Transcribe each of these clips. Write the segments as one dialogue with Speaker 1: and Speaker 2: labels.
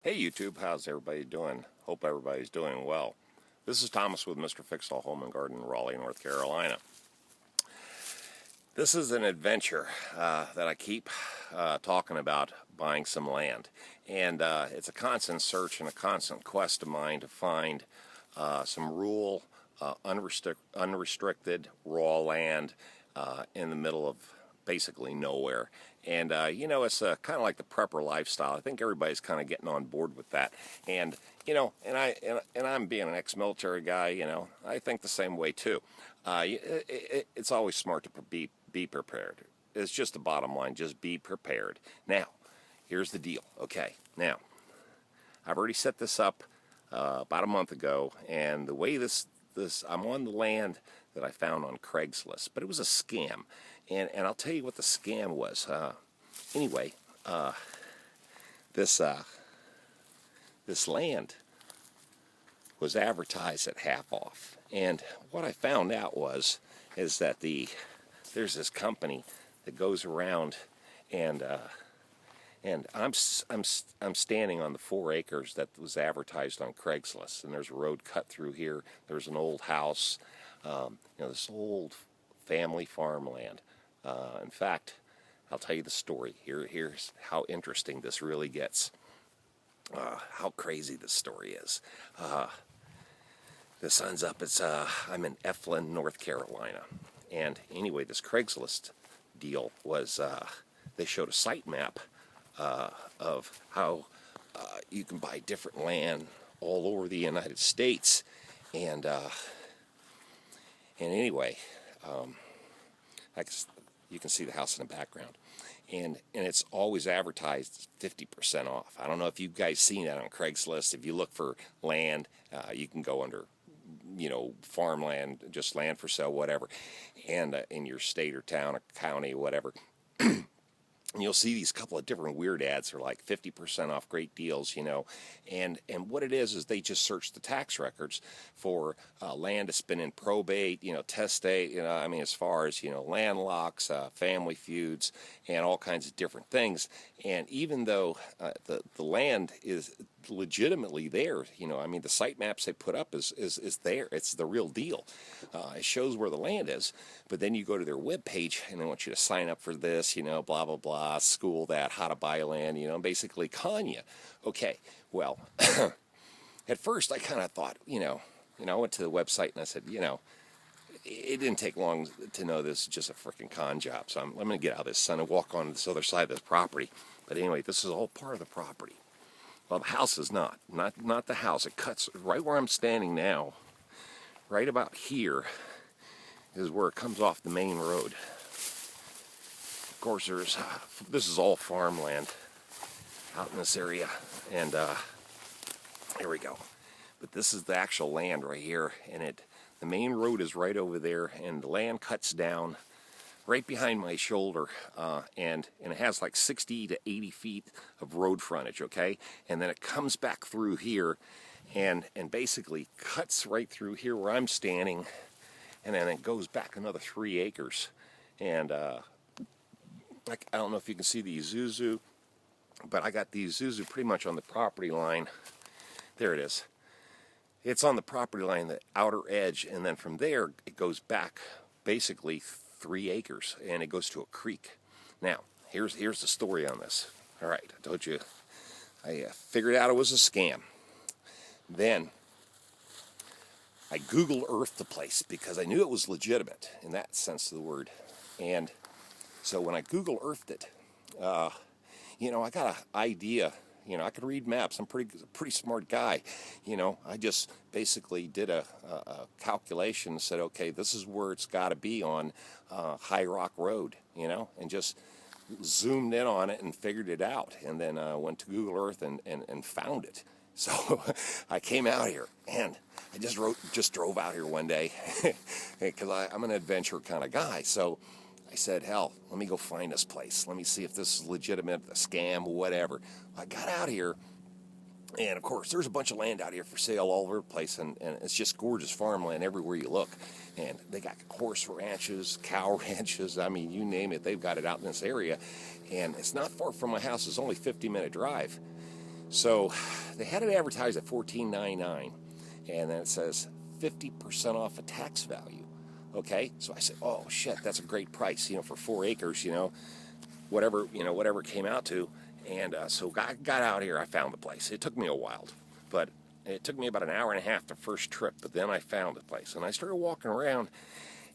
Speaker 1: Hey YouTube, how's everybody doing? Hope everybody's doing well. This is Thomas with Mr. Fix-All Home and Garden in Raleigh, North Carolina. This is an adventure that I keep talking about, buying some land. And it's a constant search and a constant quest of mine to find some rural, unrestricted, raw land in the middle of basically nowhere. And it's kind of like the prepper lifestyle. I think everybody's kind of getting on board with that. And I'm being an ex-military guy. I think the same way too. It's always smart to be prepared. It's just the bottom line. Just be prepared. Now, here's the deal. Okay, now I've already set this up about a month ago, and the way this I'm on the land that I found on Craigslist, but it was a scam. And I'll tell you what the scam was. Anyway, this land was advertised at half off, and what I found out is that there's this company that goes around and I'm standing on the 4 acres that was advertised on Craigslist, and there's a road cut through here. There's an old house, this old family farmland. In fact, I'll tell you the story. Here's how interesting this really gets. How crazy this story is. The sun's up. I'm in Eflin, North Carolina, and anyway, this Craigslist deal was they showed a site map of how you can buy different land all over the United States, and anyway, you can see the house in the background, and it's always advertised 50% off. I don't know if you guys seen that on Craigslist. If you look for land, you can go under farmland, just land for sale, whatever, and in your state or town or county, whatever. And you'll see these couple of different weird ads are like 50% off, great deals, and what it is they just search the tax records for land that's been in probate, testate, as far as, land locks, family feuds, and all kinds of different things. And even though the land is legitimately there, the site maps they put up is there. It's the real deal. It shows where the land is, but then you go to their webpage and they want you to sign up for this, blah, blah, blah, school that, how to buy land, basically con you. Okay, well, at first I kind of thought, I went to the website and I said, it didn't take long to know this is just a freaking con job. So I'm going to get out of this sun and walk on this other side of this property. But anyway, this is all part of the property. Well, the house is not the house. It cuts right where I'm standing now. Right about here is where it comes off the main road. Of course, this is all farmland out in this area, and here we go. But this is the actual land right here, and the main road is right over there, and the land cuts down right behind my shoulder, and it has like 60 to 80 feet of road frontage, okay? And then it comes back through here and basically cuts right through here where I'm standing, and then it goes back another 3 acres. And I don't know if you can see the Isuzu, but I got the Isuzu pretty much on the property line. There it is. It's on the property line, the outer edge, and then from there it goes back basically 3 acres, and it goes to a creek. Now, here's the story on this. All right, I told you, I figured out it was a scam. Then I Google Earthed the place because I knew it was legitimate in that sense of the word. And so when I Google Earthed it, I got an idea. I could read maps. I'm a pretty smart guy. I just basically did a calculation and said, okay, this is where it's got to be on High Rock Road, and just zoomed in on it and figured it out. And then went to Google Earth and found it. So I came out here, and I just drove out here one day because I'm an adventure kind of guy. So I said, hell, let me go find this place. Let me see if this is legitimate, a scam, whatever. I got out here, and of course, there's a bunch of land out here for sale all over the place, and it's just gorgeous farmland everywhere you look. And they got horse ranches, cow ranches, you name it, they've got it out in this area. And it's not far from my house. It's only a 50-minute drive. So they had it advertised at $14.99, and then it says 50% off a tax value. Okay, so I said, oh shit, that's a great price, for 4 acres, whatever it came out to. And so I got out here. I found the place. It took me a while, but it took me about an hour and a half the first trip. But then I found the place, and I started walking around.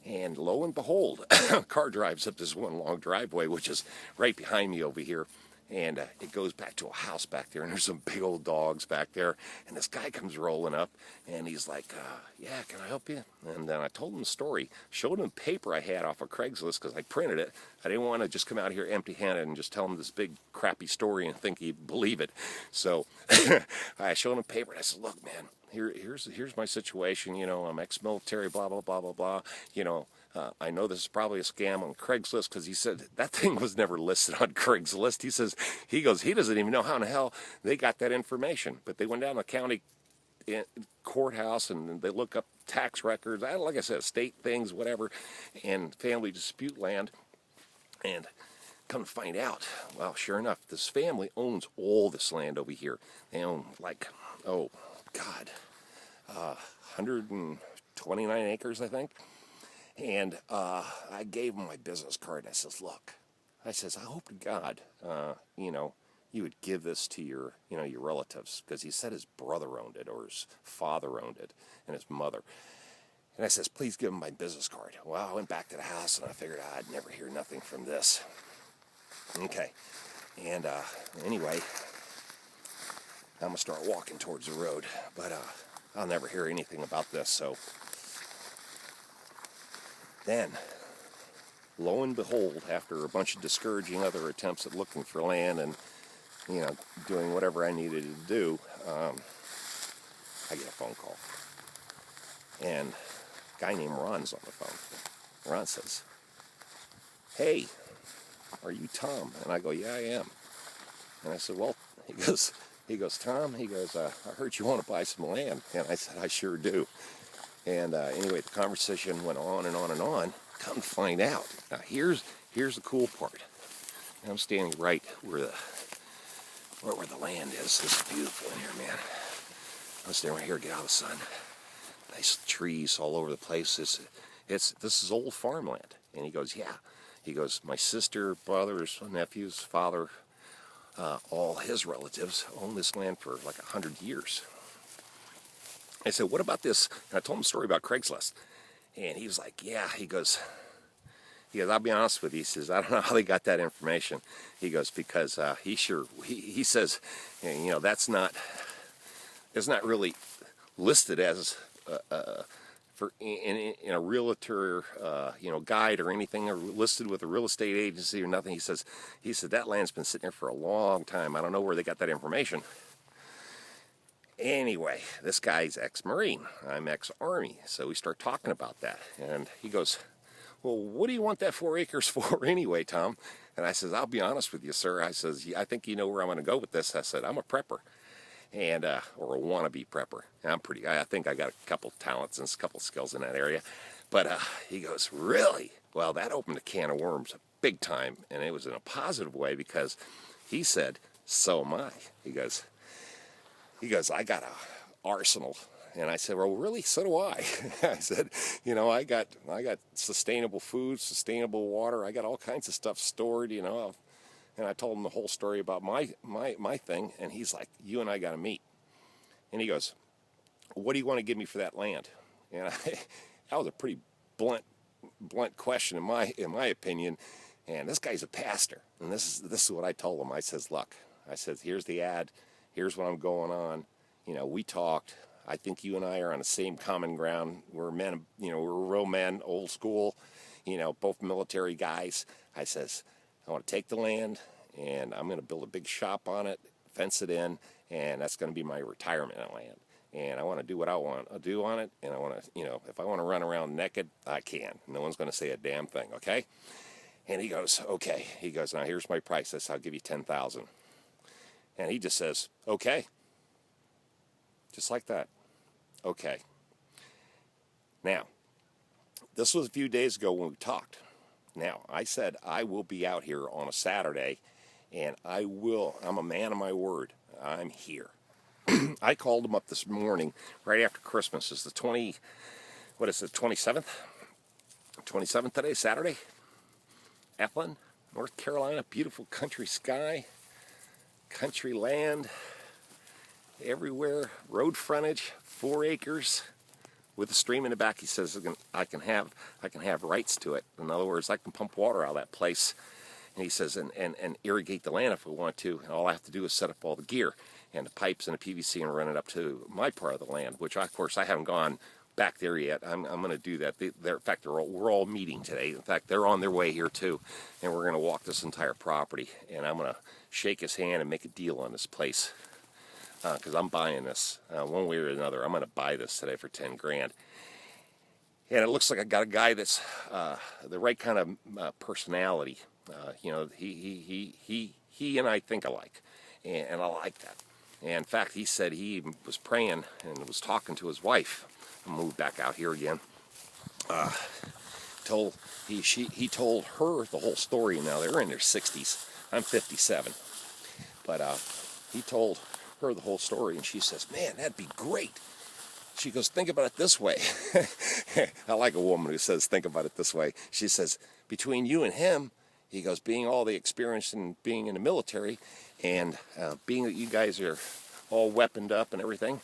Speaker 1: And lo and behold, a car drives up this one long driveway, which is right behind me over here. And it goes back to a house back there, and there's some big old dogs back there. And this guy comes rolling up, and he's like, yeah, can I help you? And then I told him the story, showed him paper I had off of Craigslist because I printed it. I didn't want to just come out here empty-handed and just tell him this big crappy story and think he'd believe it. So I showed him paper, and I said, look, man, here's my situation. I'm ex-military, blah, blah, blah, blah, blah. I know this is probably a scam on Craigslist, because he said that thing was never listed on Craigslist. He doesn't even know how in the hell they got that information. But they went down to the county courthouse and they look up tax records, like I said, state things, whatever, and family dispute land. And come to find out, well, sure enough, this family owns all this land over here. They own 129 acres, I think. And I gave him my business card, and I says, look, I hope to God, you would give this to your relatives, because he said his brother owned it, or his father owned it, and his mother. And I says, please give him my business card. Well, I went back to the house, and I figured I'd never hear nothing from this. Okay. And anyway, I'm going to start walking towards the road, but I'll never hear anything about this, so... Then, lo and behold, after a bunch of discouraging other attempts at looking for land and, doing whatever I needed to do, I get a phone call. And a guy named Ron's on the phone. Ron says, hey, are you Tom? And I go, yeah, I am. And I said, well, he goes, Tom, I heard you want to buy some land. And I said, I sure do. And anyway, the conversation went on and on and on. Come to find out. Now, here's the cool part. I'm standing right where the land is. This is beautiful in here, man. I'm standing right here, get out of the sun. Nice trees all over the place. This is old farmland. And he goes, yeah. He goes, my sister, brothers, nephews, father, all his relatives own this land for like 100 years. I said, what about this? And I told him a story about Craigslist. And he was like, yeah. He goes, I'll be honest with you. He says, I don't know how they got that information. He goes, because he says, it's not really listed as in a realtor, guide or anything, or listed with a real estate agency or nothing. He said, that land's been sitting there for a long time. I don't know where they got that information. Anyway, this guy's ex-Marine. I'm ex-Army. So we start talking about that. And he goes, well, what do you want that 4 acres for anyway, Tom? And I says, I'll be honest with you, sir. I says, I think you know where I'm going to go with this. I said, I'm a prepper, and or a wannabe prepper. And I think I got a couple talents and a couple skills in that area. But he goes, really? Well, that opened a can of worms big time. And it was in a positive way, because he said, so am I. He goes, I got a arsenal. And I said, well, really? So do I. I said, I got sustainable food, sustainable water. I got all kinds of stuff stored, And I told him the whole story about my thing. And he's like, you and I got to meet. And he goes, what do you want to give me for that land? And that was a pretty blunt question in my opinion. And this guy's a pastor. And this is what I told him. I says, look, here's the ad. Here's what I'm going on. We talked. I think you and I are on the same common ground. We're men, we're real men, old school, both military guys. I says, I want to take the land, and I'm going to build a big shop on it, fence it in, and that's going to be my retirement land. And I want to do what I want to do on it, and I want to, if I want to run around naked, I can. No one's going to say a damn thing, okay? And he goes, okay. He goes, now here's my price. I'll give you $10,000. And he just says, okay. Just like that. Okay. Now, this was a few days ago when we talked. Now, I said I will be out here on a Saturday, and I'm a man of my word. I'm here. I called him up this morning, right after Christmas. It's the 27th? 27th today, Saturday. Ethlyn, North Carolina, beautiful country sky, country land, everywhere, road frontage, 4 acres, with a stream in the back. He says I can have rights to it. In other words, I can pump water out of that place. And he says, and irrigate the land if we want to. And all I have to do is set up all the gear and the pipes and the PVC and run it up to my part of the land, which, of course, I haven't gone back there yet. I'm going to do that. In fact, we're all meeting today. In fact, they're on their way here, too. And we're going to walk this entire property. And I'm going to shake his hand and make a deal on this place. Because I'm buying this one way or another. I'm going to buy this today for 10 grand. And it looks like I got a guy that's the right kind of personality. You know, he and I think alike, and I like that. And in fact, he said he was praying and was talking to his wife. I'll move back out here again. He told her the whole story. Now they're in their 60s. I'm 57, but he told her the whole story, and she says, "Man, that'd be great." She goes, "Think about it this way." I like a woman who says, "Think about it this way." She says, "Between you and him," he goes, "being all the experience in being in the military, and being that you guys are all weaponed up and everything,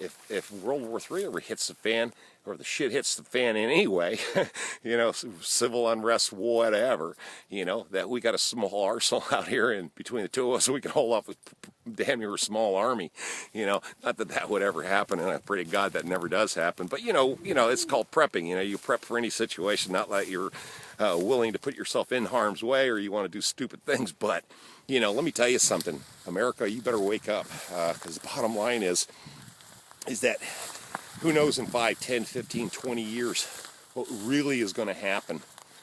Speaker 1: if World War III ever hits the fan, or the shit hits the fan in any way, you know, civil unrest, whatever, you know, that we got a small arsenal out here, and between the two of us, we can hold off with damn near a small army, you know. Not that that would ever happen, and I pray to God that never does happen. But you know, it's called prepping. You know, you prep for any situation, not that you're willing to put yourself in harm's way or you want to do stupid things. But you know, let me tell you something, America, you better wake up, because the bottom line is that who knows in 5, 10, 15, 20 years what really is going to happen.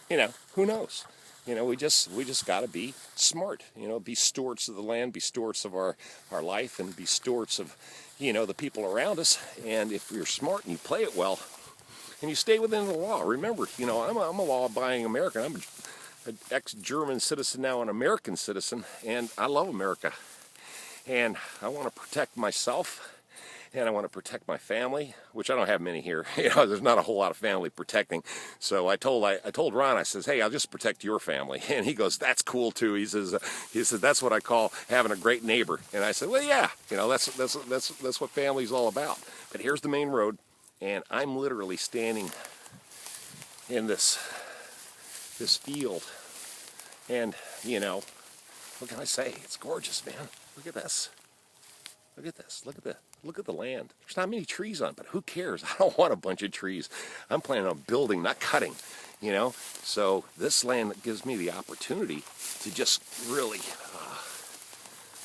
Speaker 1: You know, who knows? You know, we just got to be smart, you know, be stewards of the land, be stewards of our life, and be stewards of, you know, the people around us. And if you're smart and you play it well and you stay within the law, remember, you know, I'm a law-abiding American. I'm an ex-German citizen, now an American citizen, and I love America. And I want to protect myself, and I want to protect my family, which I don't have many here. You know, there's not a whole lot of family protecting. So I told Ron, I says, "Hey, I'll just protect your family." And he goes, "That's cool too." He says, "That's what I call having a great neighbor." And I said, "Well, yeah, you know, that's what family's all about." But here's the main road, and I'm literally standing in this field, and you know, what can I say? It's gorgeous, man. Look at this. Look at this. Look at the land. There's not many trees on it, but who cares? I don't want a bunch of trees. I'm planning on building, not cutting, you know. So this land gives me the opportunity to just really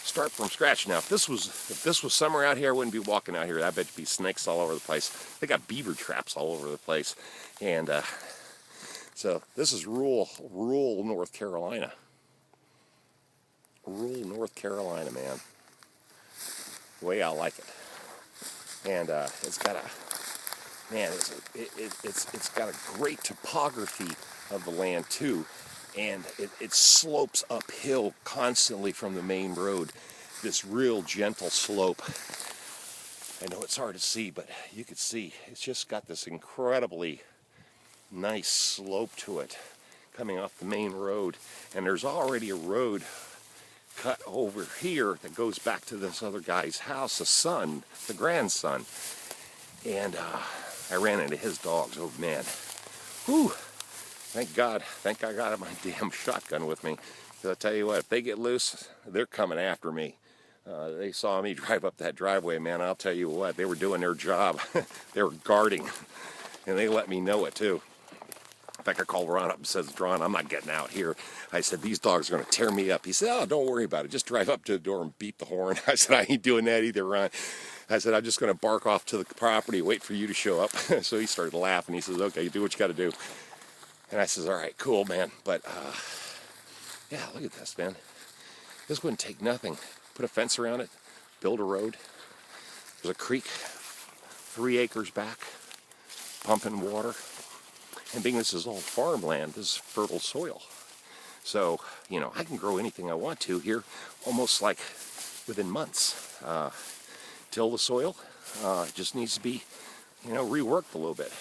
Speaker 1: start from scratch. Now, if this was summer out here, I wouldn't be walking out here. I bet there'd be snakes all over the place. They got beaver traps all over the place, and so this is rural North Carolina. Rural North Carolina, man. The way I like it. And it's got it's got a great topography of the land too, and it slopes uphill constantly from the main road. This real gentle slope. I know it's hard to see, but you can see it's just got this incredibly nice slope to it coming off the main road, and there's already a road cut over here that goes back to this other guy's house, the grandson. And I ran into his dogs. Oh man, whew! Thank God I got my damn shotgun with me. Because I tell you what, if they get loose, they're coming after me. They saw me drive up that driveway, man. I'll tell you what, they were doing their job. They were guarding, and they let me know it too. In fact, I called Ron up and said, "Ron, I'm not getting out here." I said, "These dogs are going to tear me up." He said, "Oh, don't worry about it. Just drive up to the door and beep the horn." I said, "I ain't doing that either, Ron." I said, "I'm just going to bark off to the property, wait for you to show up." So he started laughing. He says, "Okay, you do what you got to do." And I says, "All right, cool, man." But, yeah, look at this, man. This wouldn't take nothing. Put a fence around it, build a road. There's a creek 3 acres back, pumping water. And being this is all farmland, this is fertile soil. So, you know, I can grow anything I want to here, almost like within months. Till the soil just needs to be, reworked a little bit.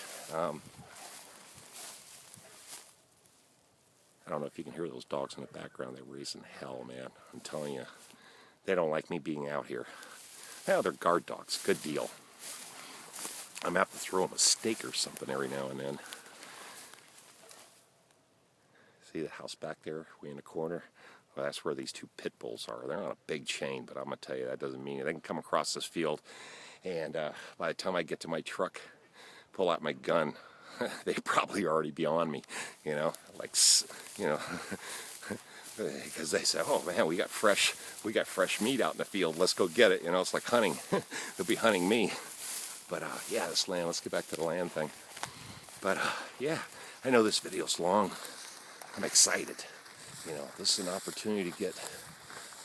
Speaker 1: I don't know if you can hear those dogs in the background. They're raising hell, man. I'm telling you, they don't like me being out here. Well, they're guard dogs. Good deal. I'm going to have to throw them a steak or something every now and then. See the house back there, way in the corner? Well, that's where these two pit bulls are. They're on a big chain, but I'm going to tell you, that doesn't mean it. They can come across this field, and by the time I get to my truck, pull out my gun, they'd probably already be on me, because they say, oh man, we got fresh meat out in the field, let's go get it. It's like hunting. They'll be hunting me. But yeah, this land, let's get back to the land thing. But yeah, I know this video's long. I'm excited. This is an opportunity to get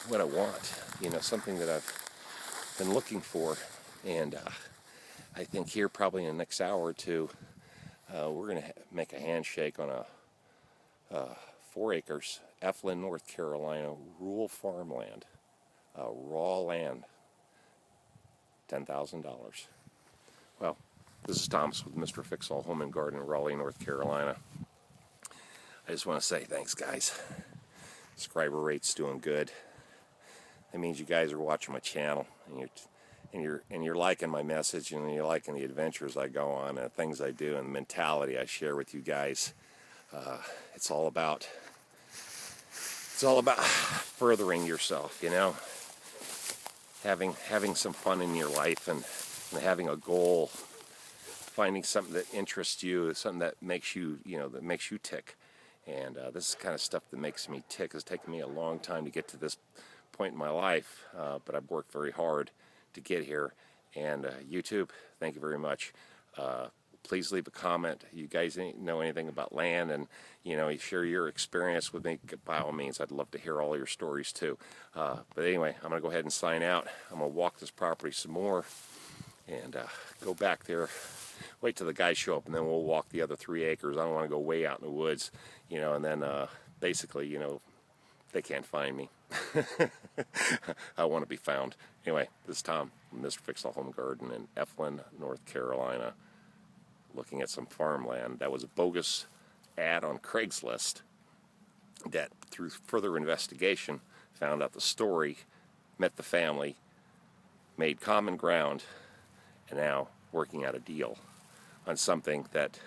Speaker 1: what I want, something that I've been looking for. And I think here probably in the next hour or two, we're going to make a handshake on a 4 acres, Eflin, North Carolina, rural farmland, raw land, $10,000. Well, this is Thomas with Mr. Fix-All Home and Garden in Raleigh, North Carolina. I just want to say thanks, guys. Subscriber rate's doing good. That means you guys are watching my channel, and you're liking my message, and you're liking the adventures I go on, and the things I do, and the mentality I share with you guys. It's all about furthering yourself, having some fun in your life, and having a goal, finding something that interests you, something that makes you, that makes you tick. And this is the kind of stuff that makes me tick. It's taken me a long time to get to this point in my life, but I've worked very hard to get here. And YouTube, thank you very much. Please leave a comment. You guys know anything about land, and you share your experience with me, by all means. I'd love to hear all your stories too. But anyway, I'm going to go ahead and sign out. I'm going to walk this property some more and go back there. Wait till the guys show up, and then we'll walk the other 3 acres. I don't want to go way out in the woods, and then basically, they can't find me. I want to be found. Anyway, this is Tom from Mr. Fix-All Home Garden in Eflin, North Carolina, looking at some farmland. That was a bogus ad on Craigslist that, through further investigation, found out the story, met the family, made common ground, and now working out a deal on something that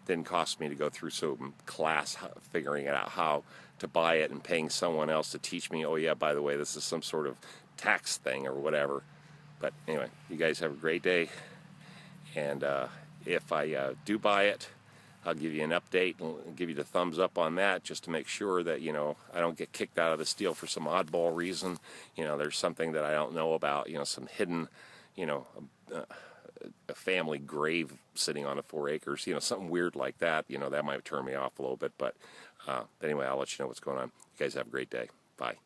Speaker 1: didn't cost me to go through some class figuring out how to buy it and paying someone else to teach me, oh yeah, by the way, this is some sort of tax thing or whatever. But anyway, you guys have a great day, and if I do buy it, I'll give you an update and give you the thumbs up on that, just to make sure that I don't get kicked out of this deal for some oddball reason. There's something that I don't know about, some hidden, a family grave sitting on 4 acres, something weird like that. That might turn me off a little bit, but anyway, I'll let you know what's going on. You guys have a great day. Bye.